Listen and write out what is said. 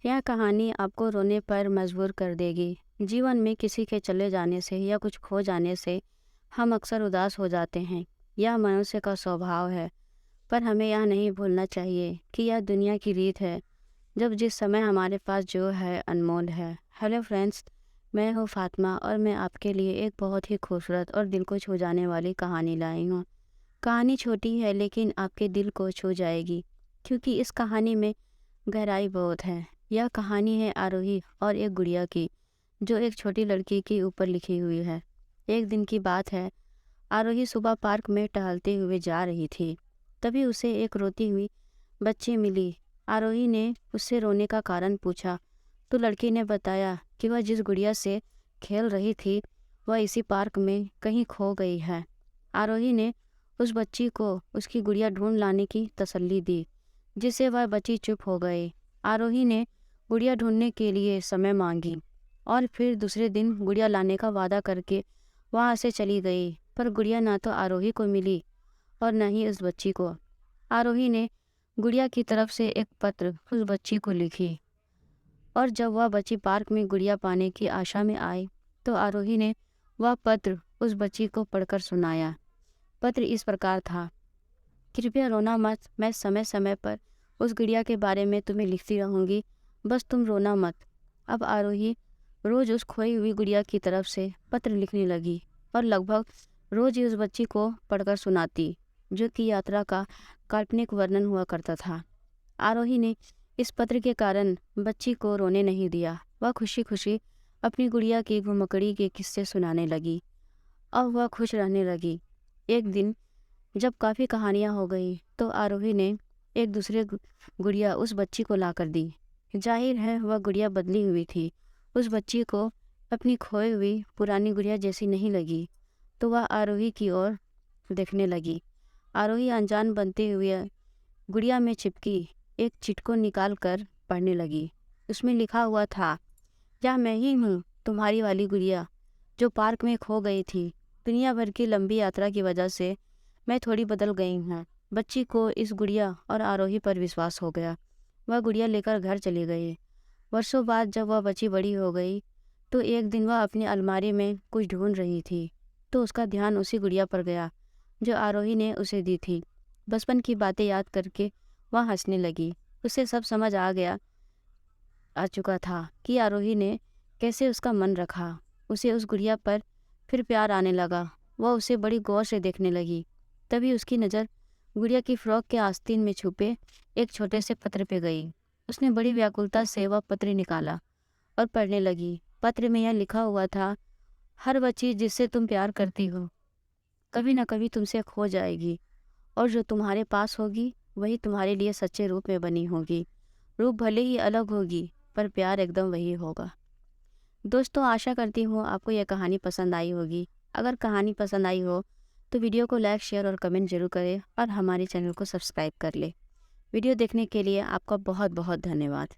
यह कहानी आपको रोने पर मजबूर कर देगी। जीवन में किसी के चले जाने से या कुछ खो जाने से हम अक्सर उदास हो जाते हैं। यह मनुष्य का स्वभाव है, पर हमें यह नहीं भूलना चाहिए कि यह दुनिया की रीत है। जब जिस समय हमारे पास जो है अनमोल है। हेलो फ्रेंड्स, मैं हूँ फातिमा और मैं आपके लिए एक बहुत ही खूबसूरत और दिल को छू जाने वाली कहानी लाई हूँ। कहानी छोटी है लेकिन आपके दिल को छू जाएगी, क्योंकि इस कहानी में गहराई बहुत है। यह कहानी है आरोही और एक गुड़िया की, जो एक छोटी लड़की के ऊपर लिखी हुई है। एक दिन की बात है, आरोही सुबह पार्क में टहलते हुए जा रही थी। तभी उसे एक रोती हुई बच्ची मिली। आरोही ने उससे रोने का कारण पूछा तो लड़की ने बताया कि वह जिस गुड़िया से खेल रही थी वह इसी पार्क में कहीं खो गई है। आरोही ने उस बच्ची को उसकी गुड़िया ढूंढ लाने की तसल्ली दी, जिससे वह बच्ची चुप हो गई। आरोही ने गुड़िया ढूंढने के लिए समय मांगी और फिर दूसरे दिन गुड़िया लाने का वादा करके वहां से चली गई। पर गुड़िया ना तो आरोही को मिली और न ही उस बच्ची को। आरोही ने गुड़िया की तरफ से एक पत्र उस बच्ची को लिखी और जब वह बच्ची पार्क में गुड़िया पाने की आशा में आई तो आरोही ने वह पत्र उस बच्ची को पढ़कर सुनाया। पत्र इस प्रकार था, कृपया रोना मत, मैं समय समय पर उस गुड़िया के बारे में तुम्हें लिखती रहूंगी, बस तुम रोना मत। अब आरोही रोज उस खोई हुई गुड़िया की तरफ से पत्र लिखने लगी और लगभग रोज ही उस बच्ची को पढ़कर सुनाती, जो कि यात्रा का काल्पनिक वर्णन हुआ करता था। आरोही ने इस पत्र के कारण बच्ची को रोने नहीं दिया। वह खुशी खुशी अपनी गुड़िया की घुमकड़ी के किस्से सुनाने लगी और वह खुश रहने लगी। एक दिन जब काफ़ी कहानियाँ हो गई तो आरोही ने एक दूसरे गुड़िया उस बच्ची को ला कर दी। जाहिर है वह गुड़िया बदली हुई थी। उस बच्ची को अपनी खोई हुई पुरानी गुड़िया जैसी नहीं लगी, तो वह आरोही की ओर देखने लगी। आरोही अनजान बनते हुए गुड़िया में चिपकी एक चिट्ठी निकाल कर पढ़ने लगी। उसमें लिखा हुआ था, यह मैं ही हूँ, तुम्हारी वाली गुड़िया जो पार्क में खो गई थी। दुनिया भर की लंबी यात्रा की वजह से मैं थोड़ी बदल गई हूँ। बच्ची को इस गुड़िया और आरोही पर विश्वास हो गया। वह गुड़िया लेकर घर चली गई। वर्षों बाद जब वह बच्ची बड़ी हो गई तो एक दिन वह अपनी अलमारी में कुछ ढूंढ रही थी, तो उसका ध्यान उसी गुड़िया पर गया जो आरोही ने उसे दी थी। बचपन की बातें याद करके वह हंसने लगी। उसे सब समझ आ चुका था कि आरोही ने कैसे उसका मन रखा। उसे उस गुड़िया पर फिर प्यार आने लगा। वह उसे बड़ी गौर से देखने लगी। तभी उसकी नज़र गुड़िया की फ्रॉक के आस्तीन में छुपे एक छोटे से पत्र पे गई। उसने बड़ी व्याकुलता से वह पत्र निकाला और पढ़ने लगी। पत्र में यह लिखा हुआ था, हर वह चीज़ जिससे तुम प्यार करती हो कभी न कभी तुमसे खो जाएगी, और जो तुम्हारे पास होगी वही तुम्हारे लिए सच्चे रूप में बनी होगी। रूप भले ही अलग होगी पर प्यार एकदम वही होगा। दोस्तों, आशा करती हूँ आपको यह कहानी पसंद आई होगी। अगर कहानी पसंद आई हो तो वीडियो को लाइक, शेयर और कमेंट जरूर करें और हमारे चैनल को सब्सक्राइब कर ले। वीडियो देखने के लिए आपका बहुत बहुत धन्यवाद।